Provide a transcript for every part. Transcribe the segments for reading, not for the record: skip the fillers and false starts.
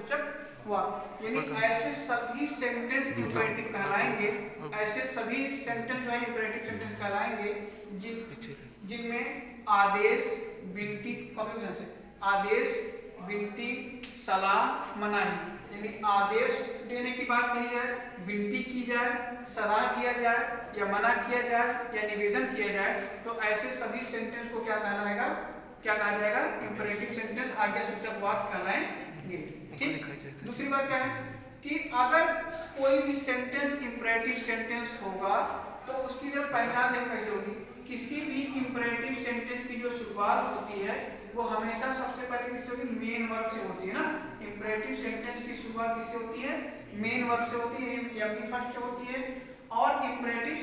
सूचक वाक्य, यानी ऐसे सभी सेंटेंस इंपरेटिव कहलाएंगे, ऐसे सभी सेंटेंस जो है इंपरेटिव सेंटेंस कहलाएंगे जिनमें आदेश, विनती, कॉम्बिनेशन से आदेश, विनती, सलाह, मनाही, यानी आदेश देने की बात कही जाए, विनती की जाए, सलाह किया जाए या मना किया जाए या निवेदन किया जाए, तो ऐसे सभी सेंटेंस को क्या कहलाएगा, क्या कहा जाएगा, इंपरेटिव सेंटेंस, आज्ञासूचक वाक्य कहलाएंगे। ठीक, दूसरी बात क्या है कि अगर कोई भी सेंटेंस इंपरेटिव सेंटेंस होगा तो उसकी जब पहचान देखो कैसे होगी, किसी भी इंपरेटिव सेंटेंस की जो शुरुआत होती है वो हमेशा सबसे पहले किससे होगी, मेन वर्ब से होती है ना। इंपरेटिव सेंटेंस की शुरुआत किससे होती है, मेन वर्ब से होती है, यानी फर्स्ट से होती है। और इंपरेटिव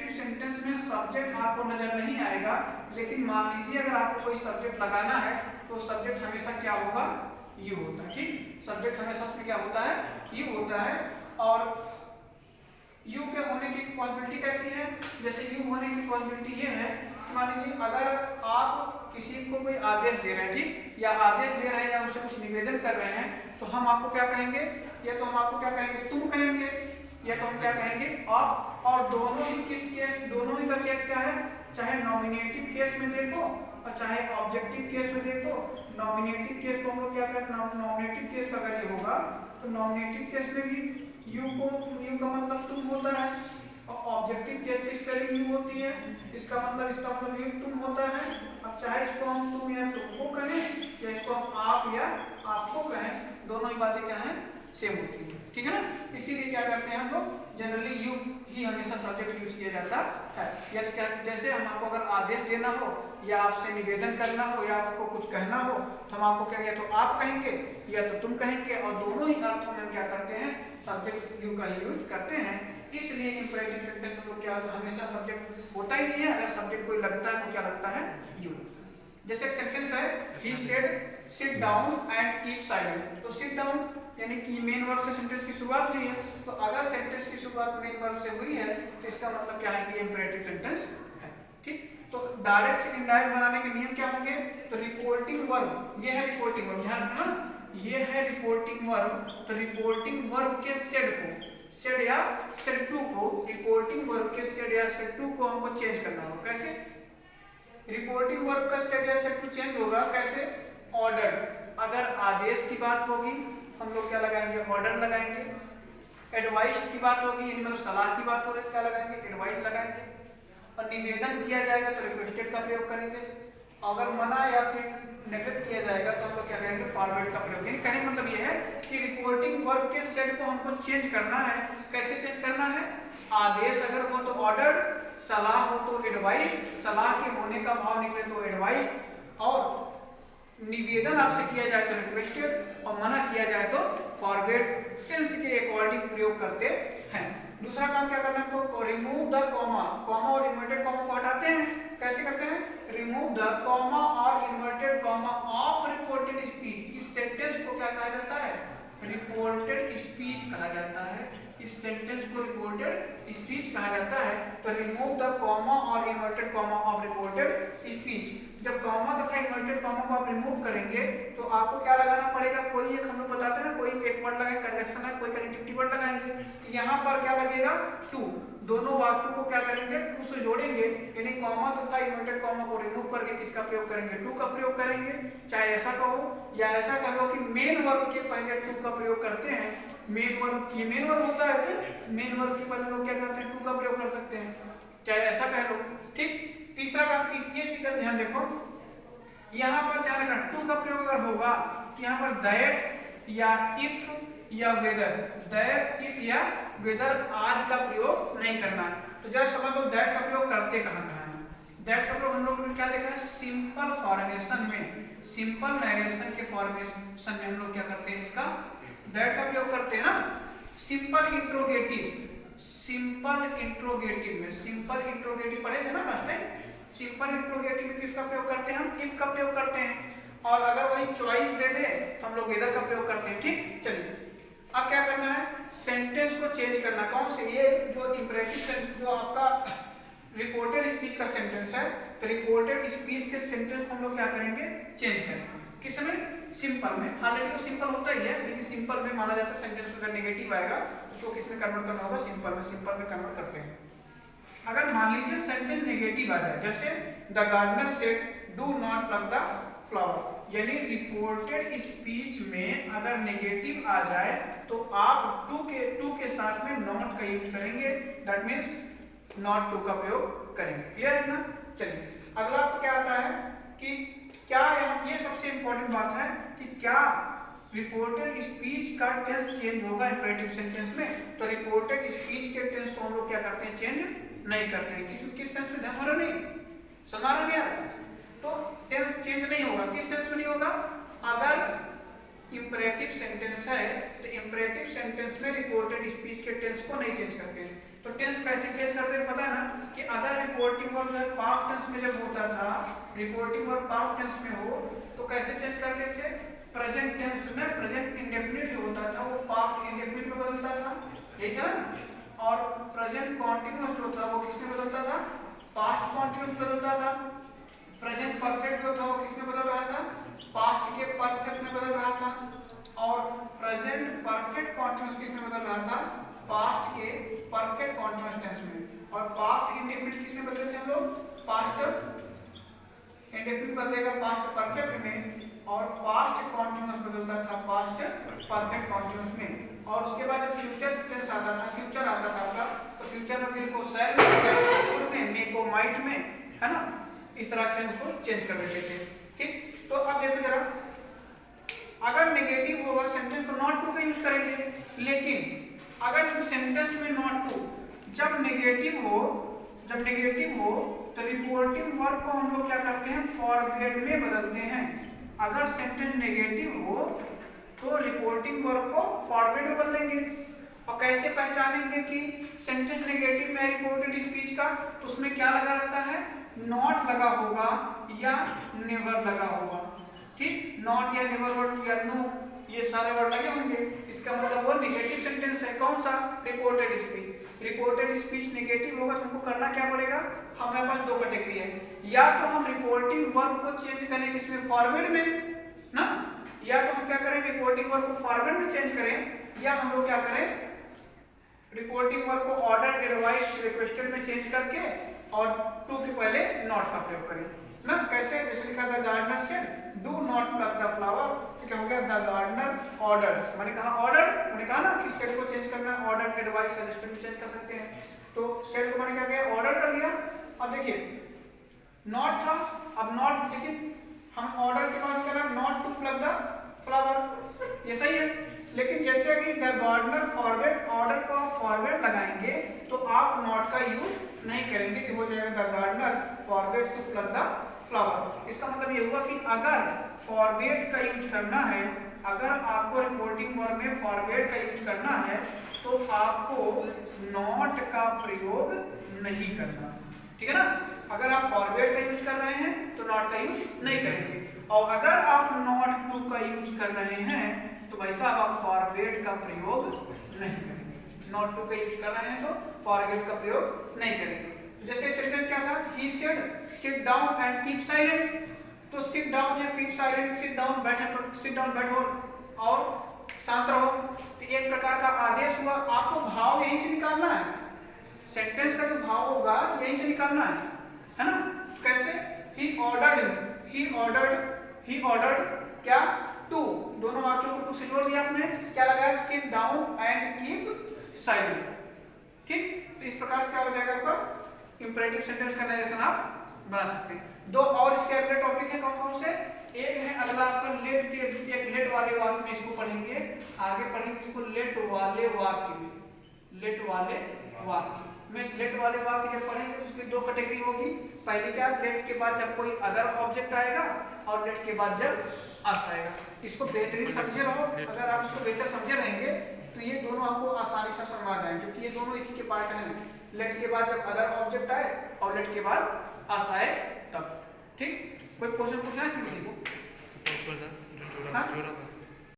सेंटेंस में सब्जेक्ट आपको नजर नहीं आएगा, लेकिन मान लीजिए अगर आपको कोई सब्जेक्ट लगाना है तो सब्जेक्ट हमेशा क्या होगा, यू होता है। ठीक, सब्जेक्ट हमेशा उसमें क्या होता है, यू होता है। और यू के होने की पॉसिबिलिटी कैसी है, जैसे यू होने की पॉसिबिलिटी ये है, मान लीजिए अगर आप किसी को कोई आदेश दे रहे हैं, ठीक, या आदेश दे रहे हैं या उससे कुछ निवेदन कर रहे हैं, तो हम आपको क्या कहेंगे, या तो हम आपको क्या कहेंगे, तुम कहेंगे, या तो हम क्या कहेंगे आप। और दोनों ही किस केस, दोनों ही का केस क्या है, चाहे नॉमिनेटिव केस में देखो और चाहे ऑब्जेक्टिव केस में देखो। नॉमिनेटिव केस को हम लोग क्या करते हैं, नॉमिनेटिव केस अगर ये होगा तो नॉमिनेटिव केस में भी यू का मतलब तुम होता है, और ऑब्जेक्टिव केस की स्पेलिंग यू होती है, इसका मतलब यू तुम होता है। अब चाहे इसको हम तुम या तुमको कहें या इसको हम आप या आपको कहें, दोनों ही बातें क्या हैं, सेम होती है। ठीक है ना, इसीलिए क्या करते हैं हम लोग, जनरली यू ही हमेशा सब्जेक्ट यूज किया जाता है। या तो क्या, जैसे हम आपको अगर आदेश देना हो या आपसे निवेदन करना हो या आपको कुछ कहना हो तो हम आपको क्या, या तो आप कहेंगे या तो तुम कहेंगे, और दोनों ही अर्थों में हम क्या करते हैं, सब्जेक्ट यू का ही यूज करते हैं। इसलिए इंपरेटिव सेंटेंस में क्या हमेशा सब्जेक्ट होता ही नहीं है, अगर सब्जेक्ट कोई लगता है तो क्या लगता है, यू। जैसे एक सेंटेंस है, he said sit down and keep silent, तो सिट डाउन यानी कि मेन वर्ब से सेंटेंस की शुरुआत हुई है, तो अगर सेंटेंस की शुरुआत मेन वर्ब से हुई है तो इसका मतलब क्या है कि इंपरेटिव सेंटेंस है। ठीक, तो डायरेक्ट से इनडायरेक्ट बनाने के नियम क्या होंगे, तो रिपोर्टिंग वर्ब, ये है रिपोर्टिंग वर्ब, ध्यान रखना ये है रिपोर्टिंग वर्ब, तो रिपोर्टिंग वर्ब के सेड को, सेड या सेड टू को, रिपोर्टिंग वर्ब के सेड या सेड टू को हमको चेंज करना होगा। कैसे, रिपोर्टिंग वर्ब का सेड या सेड टू चेंज होगा, कैसे, ऑर्डर, अगर आदेश की बात होगी हम लोग क्या लगाएंगे, ऑर्डर लगाएंगे। एडवाइस की बात होगी, मतलब सलाह की बात हो रही है, क्या लगाएंगे, एडवाइस लगाएंगे। और निवेदन किया जाएगा तो रिक्वेस्टेड का प्रयोग करेंगे। अगर मना या फिर नेगलेक्ट किया जाएगा तो हम लोग क्या करेंगे, फॉरवर्ड का प्रयोग। यानी कहने मतलब ये है कि रिपोर्टिंग वर्ब के सेट को हमको चेंज करना है। कैसे चेंज करना है, आदेश अगर हो तो ऑर्डर, सलाह हो तो एडवाइस, सलाह के होने का भाव निकले तो एडवाइस, और निवेदन आपसे किया जाए तो रिक्वेस्टेड, और मना किया जाए तो फॉरवर्ड। सेंस के अकॉर्डिंग प्रयोग करते हैं। दूसरा काम क्या करना है, तो रिमूव द कॉमा, कॉमा और इन्वर्टेड कॉमा को हटाते हैं। कैसे करते हैं, रिमूव द कॉमा और inverted comma of reported speech. इस सेंटेंस को क्या कहा जाता है, रिपोर्टेड स्पीच कहा जाता है। इस सेंटेंस को रिपोर्टेड स्पीच कहा जाता है। तो रिमूव द कॉमा और inverted comma of reported speech. जब कॉमा तथा इन्वर्टेड कॉमा को आप रिमूव करेंगे तो आपको क्या लगाना पड़ेगा, कोई एक हम लोग बताते हैं ना, कोई एक वर्ड लगाएंगे, कंजक्शन है, कोई कनेक्टिविटी वर्ड लगाएंगे, तो यहाँ पर क्या लगेगा, टू। दोनों वाक्यों को क्या करेंगे, टू से जोड़ेंगे, यानी कॉमा तथा इन्वर्टेड कॉमा को रिमूव करके किसका प्रयोग करेंगे, टू का प्रयोग करेंगे। चाहे ऐसा कहो या ऐसा कहो कि मेन वर्ब के पहले टू का प्रयोग करते हैं। मेन वर्ब, ये मेन वर्ब होता है तो मेन वर्ब के पहले लोग क्या करते हैं, टू का प्रयोग कर सकते हैं, चाहे ऐसा कह लो। ठीक, तीसरा काम, ये चीज ध्यान देखो, यहाँ पर ध्यान रखना, टू का प्रयोग अगर होगा तो यहाँ पर दैट या इफ या वेदर, दैट इफ या वेदर आज का प्रयोग नहीं करना है। तो जरा समझ लो दैट का प्रयोग करते कहाँ है। दैट का प्रयोग हम लोग ने क्या देखा है, सिंपल फॉर्मेशन में, सिंपल नरेशन के फॉर्मेशन में हम लोग क्या करते हैं, इसका दैट का प्रयोग करते हैं ना। सिंपल इंट्रोगेटिव, सिंपल इंट्रोगेटिव में, सिंपल इंट्रोगेटिव पढ़े थे ना लास्ट टाइम। सिंपल इंट्रोगेटिव में किसका प्रयोग करते हैं, हम इफ का प्रयोग करते हैं। और अगर वही चॉइस दे दे तो हम लोग वेदर का प्रयोग करते हैं। ठीक, चलिए अब क्या करना है, सेंटेंस को चेंज करना। कौन से, ये जो इंपरेटिव जो आपका रिपोर्टेड स्पीच का सेंटेंस है, तो रिपोर्टेड स्पीच के सेंटेंस को हम लोग क्या करेंगे, चेंज करेंगे। किस समय, सिंपल में, हालांकि वो सिंपल होता ही है लेकिन सिंपल में माना जाता है सेंटेंस में अगर नेगेटिव आएगा तो उसको किस में कन्वर्ट करना होगा, सिंपल में। सिंपल में कन्वर्ट करते हैं। अगर मान लीजिए सेंटेंस नेगेटिव आ जाए, जैसे the gardener said do not plug the flower, यानी रिपोर्टेड स्पीच में अगर नेगेटिव आ जाए तो आप टू के साथ में नॉट का यूज करेंगे, दैट मींस नॉट टू का प्रयोग करेंगे। क्लियर है ना? चलिए अगला आपको क्या आता है कि क्या ये सबसे इंपॉर्टेंट बात है कि क्या रिपोर्टेड स्पीच का टेंस चेंज होगा इंपरेटिव सेंटेंस में? तो रिपोर्टेड स्पीच के टेंस को हम लोग क्या करते हैं, चेंज नहीं करते हैं। किस सेंस में, ध्यान हो रहा नहीं, समझ रहा नहीं यार? तो टेंस चेंज नहीं होगा। किस सेंस में नहीं होगा? अगर इंपरेटिव सेंटेंस है तो इंपरेटिव सेंटेंस में रिपोर्टेड स्पीच के टेंस को नहीं चेंज करते हैं। तो टेंस कैसे चेंज करते हैं पता है ना, कि अगर रिपोर्टिव वर्ब जो है पास्ट टेंस में जब होता था, रिपोर्टिव वर्ब पास्ट टेंस में हो तो कैसे चेंज करते थे? प्रेजेंट टेंस में प्रेजेंट इंडेफिनिट जो होता था वो पास्ट इंडेफिनिट में बदलता था, ठीक है ना? और प्रेजेंट कॉन्टिन्यूअस जो था वो किसमें बदलता था? पास्ट कॉन्टिन्यूअस बदलता था। प्रेजेंट परफेक्ट जो था वो किसमें बदल रहा था? पास्ट के परफेक्ट में बदल रहा था। और प्रेजेंट परफेक्ट कॉन्टिन्यूअस किसमें बदल रहा था? पास्ट के परफेक्ट कॉन्टिन्यूअस टेंस में। और पास्ट इंडेफिनिट किसमें बदले थे हम लोग? पास्ट इंडेफिनिट बदलेगा पास्ट परफेक्ट में, और पास्ट कॉन्टिन्यूअस बदलता था पास्ट परफेक्ट कॉन्टिन्यूअस में। और उसके बाद जब फ्यूचर टेंस आता था, फ्यूचर आता था आपका, तो फ्यूचर में विल को शैल में, मे को माइट में, है ना? इस तरह से उसको चेंज कर देते थे। ठीक, तो अब देखो जरा, अगर नेगेटिव होगा सेंटेंस को नॉट टू का यूज करेंगे, लेकिन अगर सेंटेंस में नॉट टू जब नेगेटिव हो तो रिपोर्टिंग वर्ब को हम लोग क्या करते हैं? फॉरवर्ड में बदलते हैं। अगर सेंटेंस नेगेटिव हो तो रिपोर्टिंग वर्ब को फॉरवर्ड में बदलेंगे। और कैसे पहचानेंगे कि सेंटेंस नेगेटिव में रिपोर्टेड स्पीच का? तो उसमें क्या लगा रहता है? नॉट लगा होगा या नेवर लगा होगा। ठीक, नॉट या नेवर वर्ड या नो, ये सारे वर्ड लगे होंगे। इसका मतलब वो नेगेटिव सेंटेंस है। कौन सा? Reported speech. Reported speech negative होगा तो हमको करना क्या पड़ेगा? हमारे पास दो कैटेगरी है, या तो हम रिपोर्टिंग वर्ब को चेंज करें इसमें फॉरवर्ड में ना, या तो हम क्या करें? रिपोर्टिंग वर्ब को फॉरवर्ड में चेंज करें, या हम लोग क्या करें? रिपोर्टिंग वर्ब को ऑर्डर, एडवाइस, रिक्वेस्टेड में चेंज करके और टू के पहले नॉट का प्रयोग करें ना। कैसे? जैसे लिखा the gardener said do not plug the flower, तो क्या हो गया? द गार्डनर ऑर्डर, मैंने कहा ऑर्डर, मैंने कहा ना कि सेड को चेंज करना है, ऑर्डर, एडवाइस, सजेस्टेड में चेंज कर सकते हैं। तो सेड को मैंने क्या किया? ऑर्डर कर लिया। अब देखिए नॉट था, अब नॉट, लेकिन हम ऑर्डर के बाद करा not to pluck the flower, ये सही है। लेकिन जैसे कि द गार्डनर फॉरवर्ड, ऑर्डर को आप फॉरवर्ड लगाएंगे तो आप नॉट का यूज नहीं करेंगे, तो हो जाएगा the gardener forward to pluck the flower. इसका मतलब ये हुआ कि अगर फॉरवर्ड का यूज करना है, अगर आपको रिपोर्टिंग वर्ब में फॉरवर्ड का यूज करना है तो आपको नॉट का प्रयोग नहीं करना, ठीक है ना? अगर आप फॉरवर्ड का यूज कर रहे हैं तो नॉट का यूज नहीं करेंगे, और अगर आप नॉट टू का यूज कर रहे हैं तो भाई साहब आप फॉरवर्ड का प्रयोग नहीं करेंगे। नॉट टू का यूज कर रहे हैं तो फॉरवर्ड का प्रयोग नहीं करेंगे। जैसे सेंटेंस क्या था? He said sit down and keep silent, तो सिट डाउन या कीप साइलेंट, सिट डाउन बैठो और शांत रहो, तो एक प्रकार का आदेश हुआ। आपको भाव यहीं से निकालना है, सेंटेंस का जो भाव होगा यहीं से निकालना है ना? कैसे? ही ऑर्डर्ड क्या? टू, दोनों वाक्यों को टू से जोड़ दिया आपने, क्या लगाया? Sit down and keep silent. ठीक, तो इस प्रकार से क्या हो जाएगा आपका? इंपरेटिव सेंटेंस का नरेशन आप बना सकते हैं। दो और इसके अगले टॉपिक है, कौन कौन से? एक है अगला आपका लेट के, एक लेट वाले वाक्य में इसको पढ़ेंगे, आगे पढ़ेंगे इसको लेट वाले वाक्य में। लेट वाले वाक्य में, लेट वाले वाक्य जब पढ़ेंगे तो उसकी दो कैटेगरी होगी। पहले क्या? लेट के बाद जब कोई अदर ऑब्जेक्ट आएगा, और लेट के बाद जब अस आएगा। इसको बेहतरीन समझे रहो, अगर आप इसको बेहतर समझे रहेंगे तो ये दोनों आपको आसानी से समझ आ जाएंगे, क्योंकि ये दोनों इसी के पार्ट हैं। लेट के बाद जब अदर ऑब्जेक्ट आए और लेट के बाद अस आए तब। ठीक, कोई क्वेश्चन पूछना है इसमें किसी को?